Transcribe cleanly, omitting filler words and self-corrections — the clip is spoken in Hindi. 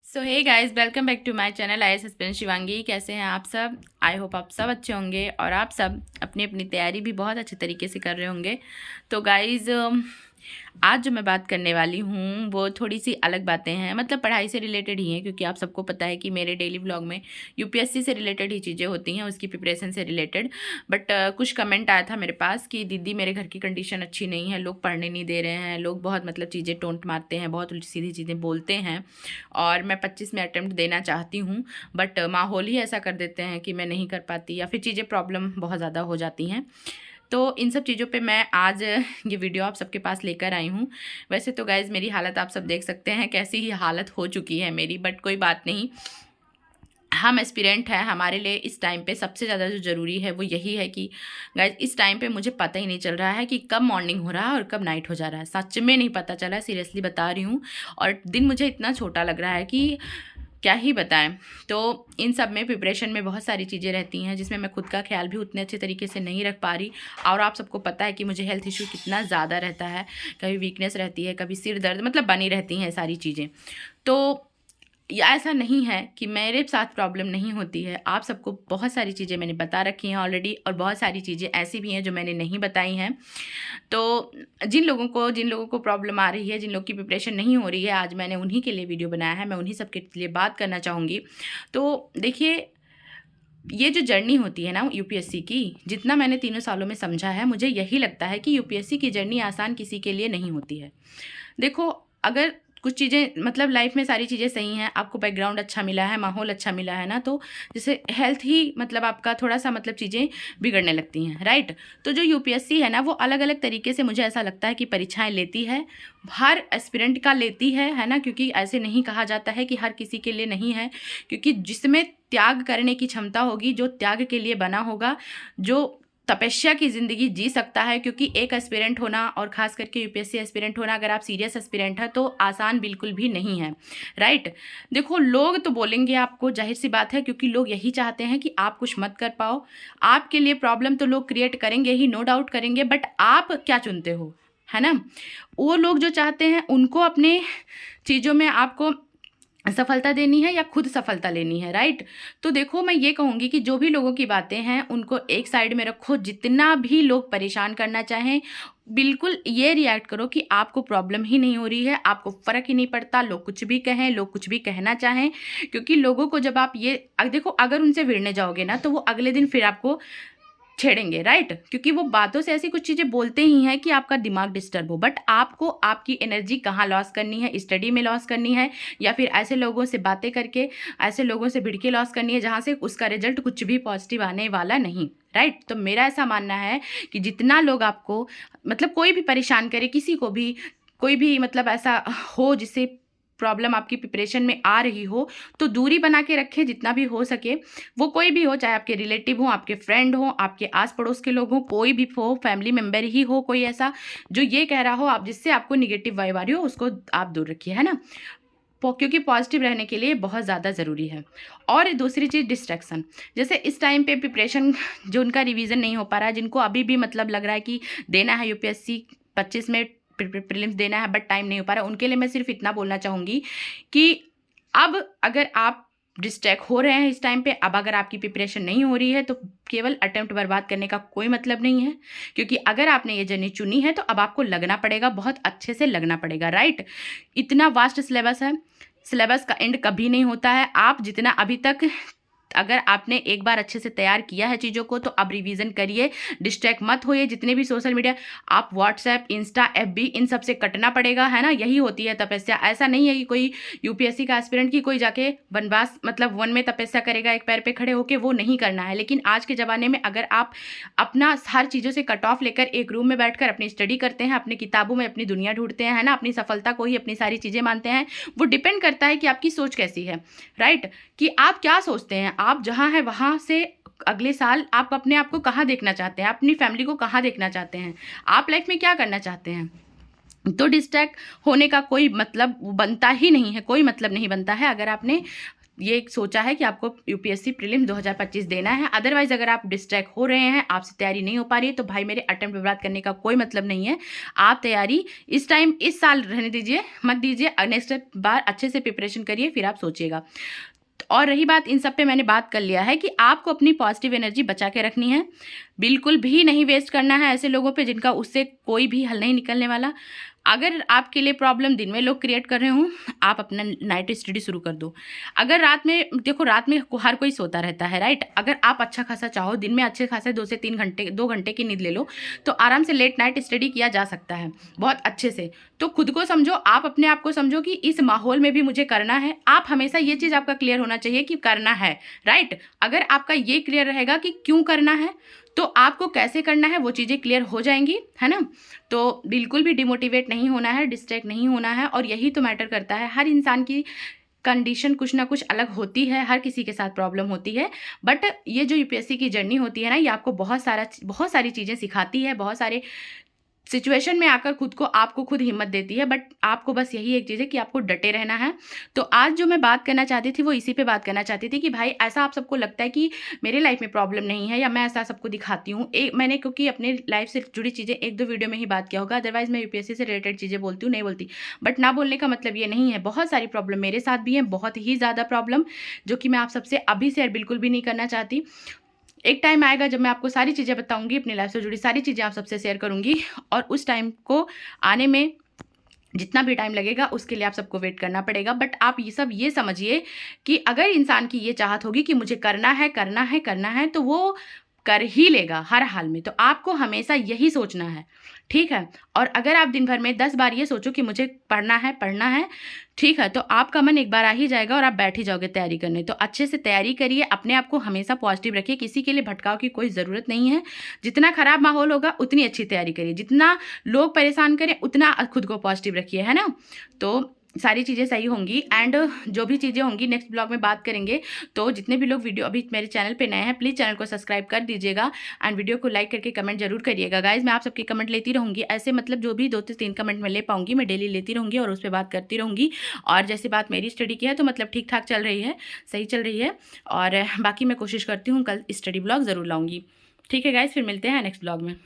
So hey guys, welcome back to my channel I S aspirant Shivangi. कैसे हैं आप सब? आई होप आप सब अच्छे होंगे और आप सब अपनी अपनी तैयारी भी बहुत अच्छे तरीके से कर रहे होंगे। तो गाइस, आज जो मैं बात करने वाली हूँ वो थोड़ी सी अलग बातें हैं, मतलब पढ़ाई से रिलेटेड ही हैं, क्योंकि आप सबको पता है कि मेरे डेली व्लॉग में यूपीएससी से रिलेटेड ही चीज़ें होती हैं, उसकी प्रिपरेशन से रिलेटेड। बट कुछ कमेंट आया था मेरे पास कि दीदी मेरे घर की कंडीशन अच्छी नहीं है, लोग पढ़ने नहीं दे रहे हैं, लोग बहुत मतलब चीज़ें टोंट मारते हैं, बहुत उल्टी सीधी चीज़ें बोलते हैं और मैं 25 में अटेम्प्ट देना चाहती हूँ बट माहौल ही ऐसा कर देते हैं कि मैं नहीं कर पाती या फिर चीज़ें प्रॉब्लम बहुत ज़्यादा हो जाती हैं। तो इन सब चीज़ों पे मैं आज ये वीडियो आप सबके पास लेकर आई हूँ। वैसे तो गाइज़ मेरी हालत आप सब देख सकते हैं कैसी ही हालत हो चुकी है मेरी, बट कोई बात नहीं। हम एस्पिरेंट हैं, हमारे लिए इस टाइम पे सबसे ज़्यादा जो ज़रूरी है वो यही है कि गाइज इस टाइम पे मुझे पता ही नहीं चल रहा है कि कब मॉर्निंग हो रहा है और कब नाइट हो जा रहा है। सच में नहीं पता चला, सीरियसली बता रही हूँ। और दिन मुझे इतना छोटा लग रहा है कि क्या ही बताएं। तो इन सब में प्रिपरेशन में बहुत सारी चीज़ें रहती हैं जिसमें मैं खुद का ख्याल भी उतने अच्छे तरीके से नहीं रख पा रही। और आप सबको पता है कि मुझे हेल्थ इशू कितना ज़्यादा रहता है, कभी वीकनेस रहती है, कभी सिर दर्द, मतलब बनी रहती हैं सारी चीज़ें। तो या ऐसा नहीं है कि मेरे साथ प्रॉब्लम नहीं होती है। आप सबको बहुत सारी चीज़ें मैंने बता रखी हैं ऑलरेडी और बहुत सारी चीज़ें ऐसी भी हैं जो मैंने नहीं बताई हैं। तो जिन लोगों को प्रॉब्लम आ रही है, जिन लोग की प्रिपरेशन नहीं हो रही है, आज मैंने उन्हीं के लिए वीडियो बनाया है। मैं उन्हीं सब के लिए बात करना चाहूँगी। तो देखिए, ये जो जर्नी होती है ना यूपीएससी की, जितना मैंने तीनों सालों में समझा है, मुझे यही लगता है कि यूपीएससी की जर्नी आसान किसी के लिए नहीं होती है। देखो, अगर कुछ चीज़ें मतलब लाइफ में सारी चीज़ें सही हैं, आपको बैकग्राउंड अच्छा मिला है, माहौल अच्छा मिला है ना, तो जैसे हेल्थ ही मतलब आपका थोड़ा सा मतलब चीज़ें बिगड़ने लगती हैं, राइट। तो जो यूपीएससी है ना, वो अलग अलग तरीके से मुझे ऐसा लगता है कि परीक्षाएं लेती है, हर एस्पिरेंट का लेती है ना, क्योंकि ऐसे नहीं कहा जाता है कि हर किसी के लिए नहीं है, क्योंकि जिसमें त्याग करने की क्षमता होगी, जो त्याग के लिए बना होगा, जो तपस्या की ज़िंदगी जी सकता है, क्योंकि एक एस्पिरेंट होना और ख़ास करके यूपीएससी एस्पिरेंट होना, अगर आप सीरियस एस्पिरेंट हैं तो आसान बिल्कुल भी नहीं है, राइट। देखो, लोग तो बोलेंगे आपको, जाहिर सी बात है, क्योंकि लोग यही चाहते हैं कि आप कुछ मत कर पाओ। आपके लिए प्रॉब्लम तो लोग क्रिएट करेंगे ही, नो डाउट करेंगे, बट आप क्या चुनते हो, है ना। वो लोग जो चाहते हैं उनको अपने चीज़ों में आपको सफलता देनी है या खुद सफलता लेनी है, राइट। तो देखो, मैं ये कहूँगी कि जो भी लोगों की बातें हैं उनको एक साइड में रखो। जितना भी लोग परेशान करना चाहें, बिल्कुल ये रिएक्ट करो कि आपको प्रॉब्लम ही नहीं हो रही है, आपको फ़र्क ही नहीं पड़ता, लोग कुछ भी कहें, लोग कुछ भी कहना चाहें। क्योंकि लोगों को जब आप ये देखो, अगर उनसे भिड़ने जाओगे ना तो वो अगले दिन फिर आपको छेड़ेंगे, राइट। क्योंकि वो बातों से ऐसी कुछ चीज़ें बोलते ही हैं कि आपका दिमाग डिस्टर्ब हो। बट आपको आपकी एनर्जी कहाँ लॉस करनी है, स्टडी में लॉस करनी है या फिर ऐसे लोगों से बातें करके, ऐसे लोगों से भिड़ के लॉस करनी है जहाँ से उसका रिजल्ट कुछ भी पॉजिटिव आने वाला नहीं, राइट। तो मेरा ऐसा मानना है कि जितना लोग आपको मतलब कोई भी परेशान करे, किसी को भी कोई भी मतलब ऐसा हो जिससे प्रॉब्लम आपकी प्रिपरेशन में आ रही हो, तो दूरी बना के रखें जितना भी हो सके। वो कोई भी हो, चाहे आपके रिलेटिव हो, आपके फ्रेंड हो, आपके आस पड़ोस के लोग हों, कोई भी हो, फैमिली मेम्बर ही हो, कोई ऐसा जो ये कह रहा हो आप, जिससे आपको निगेटिव वाइब आ रही हो, उसको आप दूर रखिए, है ना। क्योंकि पॉजिटिव रहने के लिए बहुत ज़्यादा ज़रूरी है। और दूसरी चीज़, डिस्ट्रैक्शन। जैसे इस टाइम पे प्रिपरेशन जो उनका रिवीजन नहीं हो पा रहा है, जिनको अभी भी मतलब लग रहा है कि देना है यूपीएससी 25 में प्रीलिम्स देना है बट टाइम नहीं हो पा रहा, उनके लिए मैं सिर्फ इतना बोलना चाहूँगी कि अब अगर आप डिस्ट्रैक्ट हो रहे हैं इस टाइम पे, अब अगर आपकी प्रिपरेशन नहीं हो रही है तो केवल अटेम्प्ट बर्बाद करने का कोई मतलब नहीं है। क्योंकि अगर आपने ये जर्नी चुनी है तो अब आपको लगना पड़ेगा, बहुत अच्छे से लगना पड़ेगा, राइट। इतना वास्ट सिलेबस है, सिलेबस का एंड कभी नहीं होता है। आप जितना अभी तक, अगर आपने एक बार अच्छे से तैयार किया है चीज़ों को, तो अब रिवीजन करिए, डिस्ट्रैक्ट मत होइए। जितने भी सोशल मीडिया, आप व्हाट्सएप, इंस्टा, एफबी, इन सब से कटना पड़ेगा, है ना। यही होती है तपस्या। ऐसा नहीं है कि कोई यूपीएससी का एस्पिरेंट की कोई जाके वनवास मतलब वन में तपस्या करेगा एक पैर पे खड़े होके, वो नहीं करना है। लेकिन आज के ज़माने में अगर आप अपना हर चीज़ों से कट ऑफ लेकर एक रूम में बैठकर अपनी स्टडी करते हैं, अपनी किताबों में अपनी दुनिया ढूंढते हैं, है ना, अपनी सफलता को ही अपनी सारी चीज़ें मानते हैं, वो डिपेंड करता है कि आपकी सोच कैसी है, राइट। कि आप क्या सोचते हैं, आप जहाँ हैं वहाँ से अगले साल आप अपने आप को कहाँ देखना चाहते हैं, अपनी फैमिली को कहाँ देखना चाहते हैं, आप लाइफ में क्या करना चाहते हैं। तो डिस्ट्रैक्ट होने का कोई मतलब बनता ही नहीं है, कोई मतलब नहीं बनता है। अगर आपने ये सोचा है कि आपको यूपीएससी प्रीलिम 2025 देना है। अदरवाइज अगर आप डिस्ट्रैक्ट हो रहे हैं, आपसे तैयारी नहीं हो पा रही है, तो भाई मेरे अटेम्प्ट बर्बाद करने का कोई मतलब नहीं है। आप तैयारी इस टाइम, इस साल रहने दीजिए, मत दीजिए। नेक्स्ट बार अच्छे से प्रिपरेशन करिए, फिर आप सोचिएगा। और रही बात, इन सब पे मैंने बात कर लिया है कि आपको अपनी पॉजिटिव एनर्जी बचा के रखनी है, बिल्कुल भी नहीं वेस्ट करना है ऐसे लोगों पे जिनका उससे कोई भी हल नहीं निकलने वाला। अगर आपके लिए प्रॉब्लम दिन में लोग क्रिएट कर रहे हों, आप अपना नाइट स्टडी शुरू कर दो। अगर रात में, देखो रात में हर कोई सोता रहता है, राइट। अगर आप अच्छा खासा चाहो, दिन में अच्छे खासे 2 से 3 घंटे, 2 घंटे की नींद ले लो, तो आराम से लेट नाइट स्टडी किया जा सकता है बहुत अच्छे से। तो खुद को समझो, आप अपने आप को समझो कि इस माहौल में भी मुझे करना है। आप हमेशा ये चीज़ आपका क्लियर होना चाहिए कि करना है, राइट। अगर आपका ये क्लियर रहेगा कि क्यों करना है, तो आपको कैसे करना है वो चीज़ें क्लियर हो जाएंगी, है ना। तो बिल्कुल भी डिमोटिवेट नहीं होना है, डिस्ट्रैक्ट नहीं होना है। और यही तो मैटर करता है। हर इंसान की कंडीशन कुछ ना कुछ अलग होती है, हर किसी के साथ प्रॉब्लम होती है। बट ये जो यूपीएससी की जर्नी होती है ना, ये आपको बहुत सारी चीज़ें सिखाती है, बहुत सारे सिचुएशन में आकर आपको खुद हिम्मत देती है। बट आपको बस यही एक चीज़ है कि आपको डटे रहना है। तो आज जो मैं बात करना चाहती थी वो इसी पे बात करना चाहती थी कि भाई ऐसा आप सबको लगता है कि मेरे लाइफ में प्रॉब्लम नहीं है, या मैं ऐसा सबको दिखाती हूँ। मैंने क्योंकि अपने लाइफ से जुड़ी चीज़ें 1-2 वीडियो में ही बात किया होगा, अदरवाइज मैं यूपीएससी से रिलेटेड चीज़ें बोलती हूँ, नहीं बोलती। बट ना बोलने का मतलब ये नहीं है, बहुत सारी प्रॉब्लम मेरे साथ भी है, बहुत ही ज़्यादा प्रॉब्लम, जो कि मैं आप सबसे अभी शेयर बिल्कुल भी नहीं करना चाहती। एक टाइम आएगा जब मैं आपको सारी चीज़ें बताऊंगी, अपनी लाइफ से जुड़ी सारी चीज़ें आप सबसे शेयर करूंगी। और उस टाइम को आने में जितना भी टाइम लगेगा उसके लिए आप सबको वेट करना पड़ेगा। बट आप ये समझिए कि अगर इंसान की ये चाहत होगी कि मुझे करना है, करना है, करना है, तो वो कर ही लेगा हर हाल में। तो आपको हमेशा यही सोचना है, ठीक है। और अगर आप दिन भर में 10 बार ये सोचो कि मुझे पढ़ना है, ठीक है, तो आपका मन एक बार आ ही जाएगा और आप बैठ ही जाओगे तैयारी करने। तो अच्छे से तैयारी करिए, अपने आप को हमेशा पॉजिटिव रखिए, किसी के लिए भटकाव की कोई ज़रूरत नहीं है। जितना खराब माहौल होगा उतनी अच्छी तैयारी करिए, जितना लोग परेशान करें उतना खुद को पॉजिटिव रखिए, है ना। तो सारी चीज़ें सही होंगी। एंड जो भी चीज़ें होंगी नेक्स्ट ब्लॉग में बात करेंगे। तो जितने भी लोग वीडियो अभी मेरे चैनल पे नए हैं, प्लीज़ चैनल को सब्सक्राइब कर दीजिएगा एंड वीडियो को लाइक करके कमेंट जरूर करिएगा। गाइज मैं आप सबके कमेंट लेती रहूँगी, ऐसे मतलब जो भी 2 से 3 कमेंट मैं ले पाऊँगी मैं डेली लेती रहूँगी और उस पर बात करती रहूँगी। और जैसे बात मेरी स्टडी की है तो मतलब ठीक ठाक चल रही है, सही चल रही है। और बाकी मैं कोशिश करती हूँ कल स्टडी ब्लॉग ज़रूर लाऊँगी। ठीक है गाइज, फिर मिलते हैं नेक्स्ट ब्लॉग में।